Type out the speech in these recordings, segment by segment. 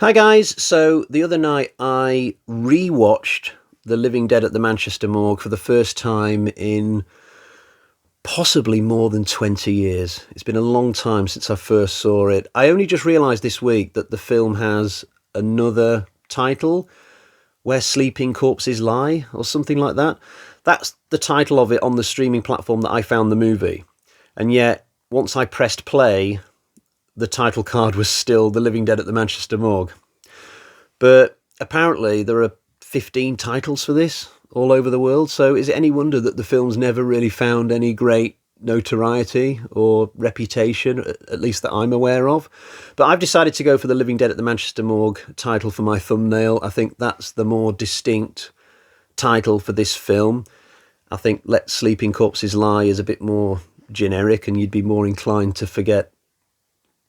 Hi guys, so the other night I rewatched The Living Dead at the Manchester Morgue for the first time in possibly more than 20 years. It's been a long time since I first saw it. I only just realised this week that the film has another title, Where Sleeping Corpses Lie, or something like that. That's the title of it on the streaming platform that I found the movie. And yet, once I pressed play, the title card was still The Living Dead at the Manchester Morgue. But apparently there are 15 titles for this all over the world, so is it any wonder that the film's never really found any great notoriety or reputation, at least that I'm aware of? But I've decided to go for The Living Dead at the Manchester Morgue title for my thumbnail. I think that's the more distinct title for this film. I think Let Sleeping Corpses Lie is a bit more generic, and you'd be more inclined to forget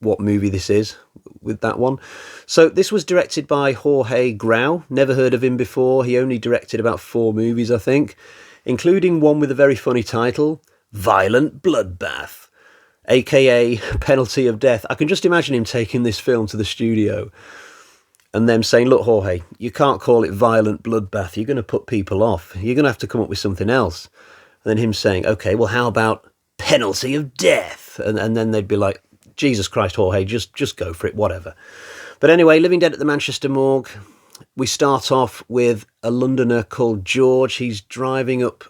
what movie this is with that one. So this was directed by Jorge Grau. Never heard of him before. He only directed about 4 movies, I think, including one with a very funny title, Violent Bloodbath, aka Penalty of Death. I can just imagine him taking this film to the studio and them saying, look, Jorge, you can't call it Violent Bloodbath. You're going to put people off. You're going to have to come up with something else. And then him saying, okay, well, how about Penalty of Death? And then they'd be like, Jesus Christ, Jorge, just go for it, whatever. But anyway, Living Dead at the Manchester Morgue. We start off with a Londoner called George. He's driving up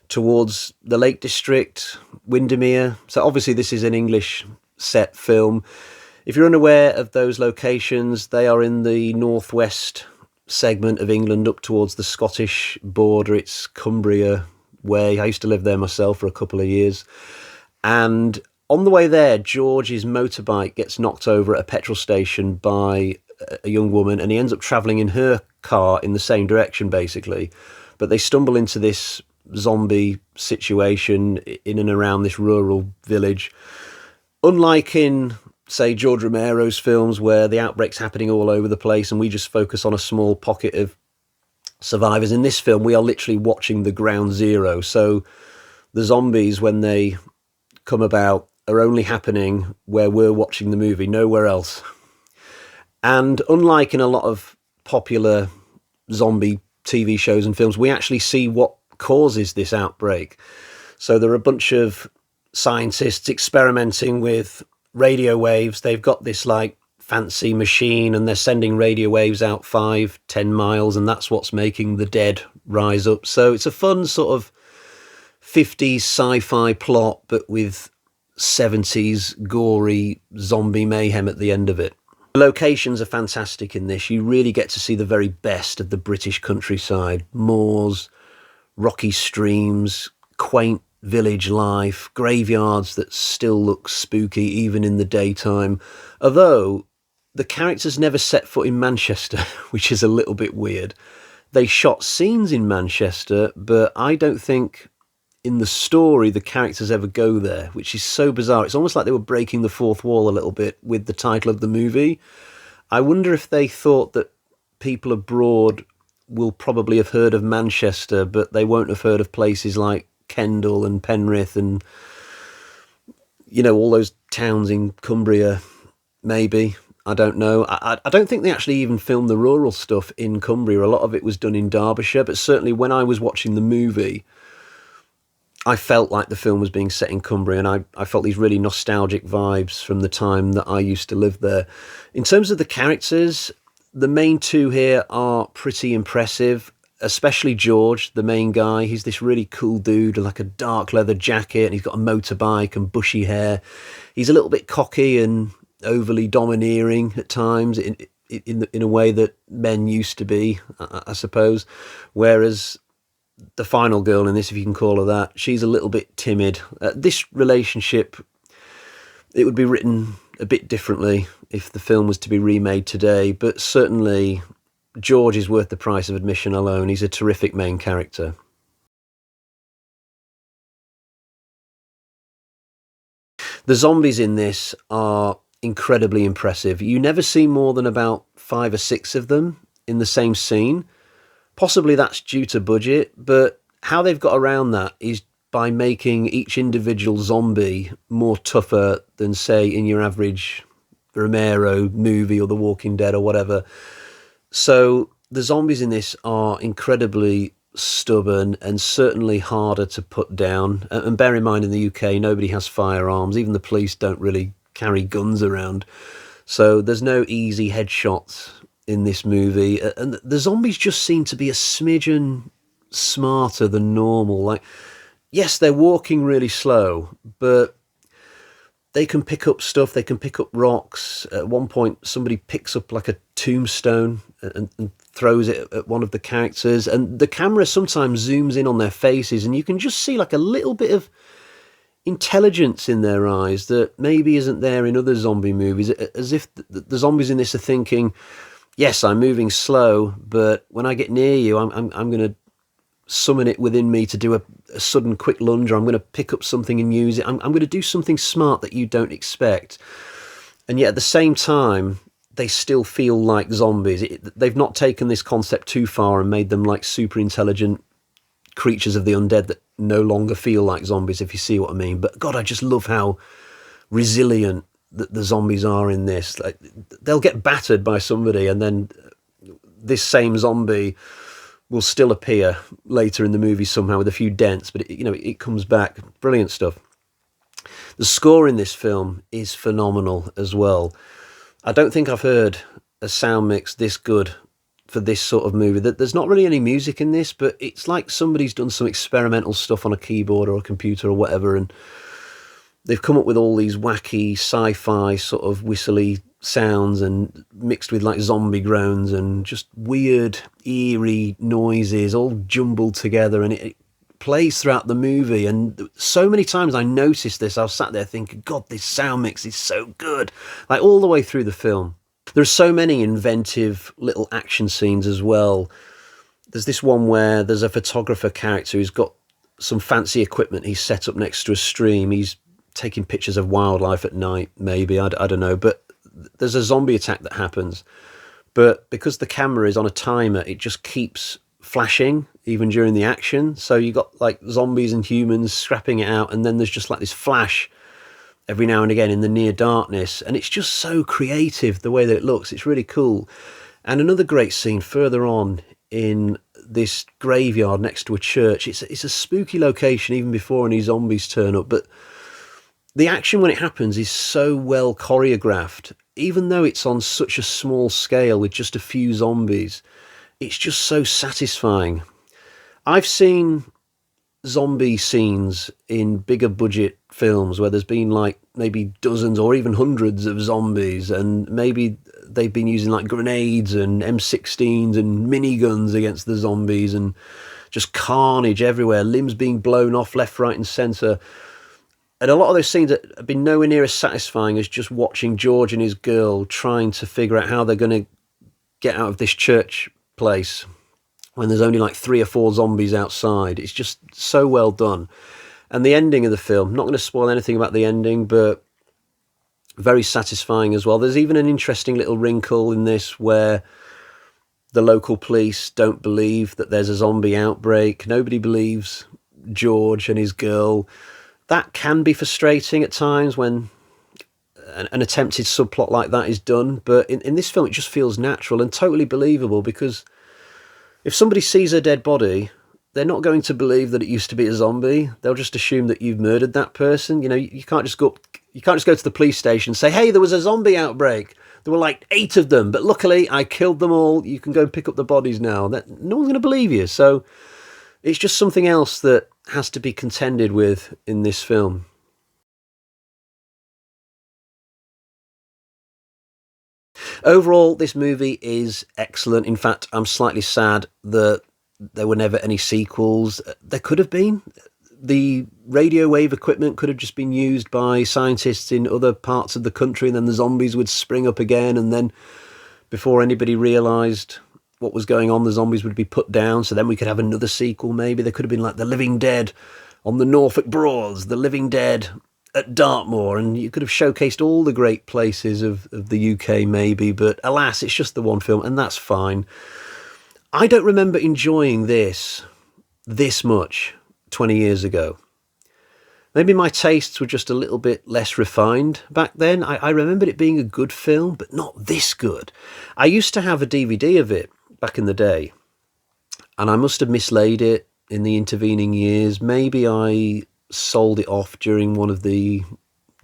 towards the Lake District, Windermere. So obviously this is an English set film. If you're unaware of those locations, they are in the northwest segment of England up towards the Scottish border. It's Cumbria way. I used to live there myself for a couple of years. And on the way there, George's motorbike gets knocked over at a petrol station by a young woman, and he ends up travelling in her car in the same direction, basically. But they stumble into this zombie situation in and around this rural village. Unlike in, say, George Romero's films, where the outbreak's happening all over the place and we just focus on a small pocket of survivors, in this film we are literally watching the ground zero. So the zombies, when they come about, are only happening where we're watching the movie, nowhere else. And unlike in a lot of popular zombie TV shows and films, we actually see what causes this outbreak. So there are a bunch of scientists experimenting with radio waves. They've got this like fancy machine and they're sending radio waves out 5-10 miles, and that's what's making the dead rise up. So it's a fun sort of 50s sci-fi plot, but with 70s gory zombie mayhem at the end of it. The locations are fantastic in this. You really get to see the very best of the British countryside. Moors, rocky streams, quaint village life, graveyards that still look spooky even in the daytime. Although the characters never set foot in Manchester, which is a little bit weird. They shot scenes in Manchester, but I don't think in the story the characters ever go there, which is so bizarre. It's almost like they were breaking the fourth wall a little bit with the title of the movie. I wonder if they thought that people abroad will probably have heard of Manchester, but they won't have heard of places like Kendal and Penrith and, you know, all those towns in Cumbria, maybe. I don't know. I don't think they actually even filmed the rural stuff in Cumbria. A lot of it was done in Derbyshire, but certainly when I was watching the movie, I felt like the film was being set in Cumbria, and I felt these really nostalgic vibes from the time that I used to live there. In terms of the characters, the main two here are pretty impressive, especially George, the main guy. He's this really cool dude with like a dark leather jacket, and he's got a motorbike and bushy hair. He's a little bit cocky and overly domineering at times in a way that men used to be, I suppose. Whereas the final girl in this, if you can call her that, she's a little bit timid. This relationship, it would be written a bit differently if the film was to be remade today, but certainly George is worth the price of admission alone. He's a terrific main character. The zombies in this are incredibly impressive. You never see more than about 5 or 6 of them in the same scene. Possibly that's due to budget, but how they've got around that is by making each individual zombie more tougher than, say, in your average Romero movie or The Walking Dead or whatever. So the zombies in this are incredibly stubborn and certainly harder to put down. And bear in mind, in the UK, nobody has firearms. Even the police don't really carry guns around. So there's no easy headshots in this movie. And the zombies just seem to be a smidgen smarter than normal. Like, yes, they're walking really slow, but they can pick up stuff. They can pick up rocks. At one point, somebody picks up like a tombstone and throws it at one of the characters. And the camera sometimes zooms in on their faces, and you can just see like a little bit of intelligence in their eyes that maybe isn't there in other zombie movies. As if the zombies in this are thinking, yes, I'm moving slow, but when I get near you, I'm going to summon it within me to do a sudden quick lunge, or I'm going to pick up something and use it. I'm going to do something smart that you don't expect. And yet at the same time, they still feel like zombies. They've not taken this concept too far and made them like super intelligent creatures of the undead that no longer feel like zombies, if you see what I mean. But God, I just love how resilient the zombies are in this. Like, they'll get battered by somebody, and then this same zombie will still appear later in the movie somehow with a few dents, but it comes back. Brilliant stuff. The score in this film is phenomenal as well. I don't think I've heard a sound mix this good for this sort of movie. There's not really any music in this, but it's like somebody's done some experimental stuff on a keyboard or a computer or whatever, and they've come up with all these wacky sci-fi sort of whistly sounds and mixed with like zombie groans and just weird, eerie noises all jumbled together, and it plays throughout the movie. And so many times I noticed this, I was sat there thinking, God, this sound mix is so good, like all the way through the film. There's so many inventive little action scenes as well. There's this one where there's a photographer character who's got some fancy equipment he's set up next to a stream. He's taking pictures of wildlife at night, maybe, I don't know, but there's a zombie attack that happens. But because the camera is on a timer, it just keeps flashing even during the action. So you got like zombies and humans scrapping it out, and then there's just like this flash every now and again in the near darkness, and it's just so creative the way that it looks. It's really cool. And another great scene further on in this graveyard next to a church. It's a spooky location even before any zombies turn up, but the action when it happens is so well choreographed. Even though it's on such a small scale with just a few zombies, it's just so satisfying. I've seen zombie scenes in bigger budget films where there's been like maybe dozens or even hundreds of zombies, and maybe they've been using like grenades and M16s and miniguns against the zombies, and just carnage everywhere, limbs being blown off left, right and centre. And a lot of those scenes have been nowhere near as satisfying as just watching George and his girl trying to figure out how they're going to get out of this church place when there's only like 3 or 4 zombies outside. It's just so well done. And the ending of the film, I'm not going to spoil anything about the ending, but very satisfying as well. There's even an interesting little wrinkle in this where the local police don't believe that there's a zombie outbreak. Nobody believes George and his girl. That can be frustrating at times when an attempted subplot like that is done. But in this film, it just feels natural and totally believable, because if somebody sees a dead body, they're not going to believe that it used to be a zombie. They'll just assume that you've murdered that person. You can't just go to the police station and say, hey, there was a zombie outbreak. There were like 8 of them, but luckily I killed them all. You can go and pick up the bodies now. No one's going to believe you. So it's just something else that has to be contended with in this film. Overall, this movie is excellent. In fact, I'm slightly sad that there were never any sequels. There could have been. The radio wave equipment could have just been used by scientists in other parts of the country, and then the zombies would spring up again, and then before anybody realised what was going on, the zombies would be put down, so then we could have another sequel maybe. There could have been like The Living Dead on the Norfolk Broads, The Living Dead at Dartmoor, and you could have showcased all the great places of the UK maybe, but alas, it's just the one film, and that's fine. I don't remember enjoying this much 20 years ago. Maybe my tastes were just a little bit less refined back then. I remembered it being a good film, but not this good. I used to have a DVD of it back in the day, and I must have mislaid it in the intervening years. Maybe I sold it off during one of the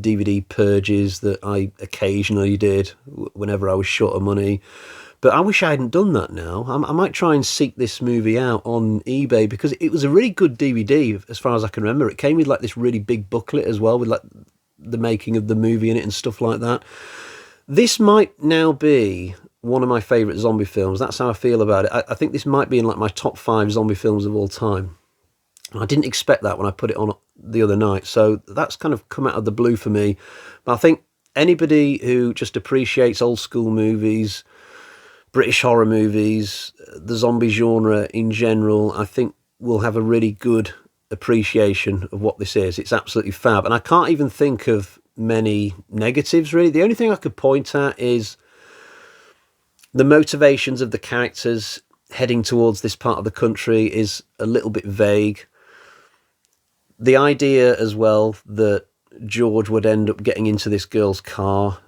DVD purges that I occasionally did whenever I was short of money. But I wish I hadn't done that now. I might try and seek this movie out on eBay, because it was a really good DVD as far as I can remember. It came with like this really big booklet as well, with like the making of the movie in it and stuff like that. This might now be one of my favourite zombie films. That's how I feel about it. I think this might be in like my top 5 zombie films of all time. I didn't expect that when I put it on the other night, so that's kind of come out of the blue for me. But I think anybody who just appreciates old school movies, British horror movies, the zombie genre in general, I think will have a really good appreciation of what this is. It's absolutely fab. And I can't even think of many negatives, really. The only thing I could point at is the motivations of the characters heading towards this part of the country is a little bit vague. The idea as well that George would end up getting into this girl's car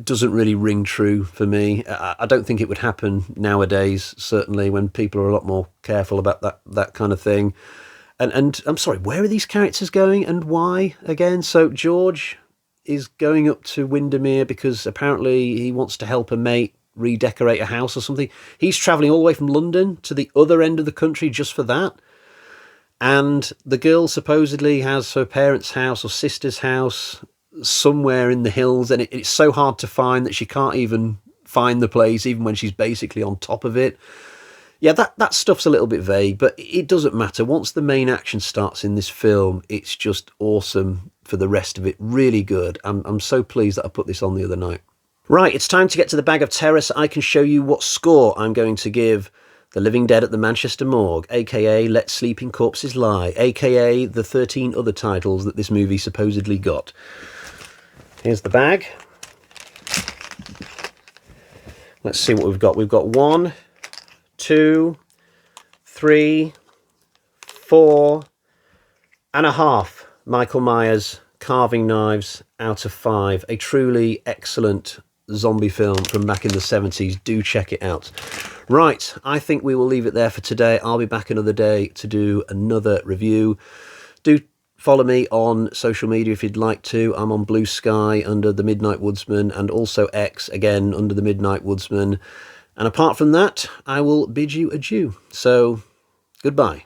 doesn't really ring true for me. I don't think it would happen nowadays, certainly, when people are a lot more careful about that kind of thing. And I'm sorry, where are these characters going and why again? So George is going up to Windermere because apparently he wants to help a mate redecorate a house or something. He's travelling all the way from London to the other end of the country just for that. And the girl supposedly has her parents' house or sister's house somewhere in the hills, and it's so hard to find that she can't even find the place, even when she's basically on top of it. Yeah, that stuff's a little bit vague, but it doesn't matter. Once the main action starts in this film, it's just awesome for the rest of it. Really good. I'm so pleased that I put this on the other night. Right, it's time to get to the bag of terror so I can show you what score I'm going to give The Living Dead at the Manchester Morgue, aka Let Sleeping Corpses Lie, aka the 13 other titles that this movie supposedly got. Here's the bag. Let's see what we've got. We've got 1, 2, 3, 4.5 Michael Myers carving knives out of 5. A truly excellent zombie film from back in the 70s. Do check it out. Right, I think we will leave it there for today. I'll be back another day to do another review. Do follow me on social media if you'd like to. I'm on Blue Sky under The Midnight Woodsman, and also X, again, under The Midnight Woodsman. And apart from that, I will bid you adieu. So, goodbye.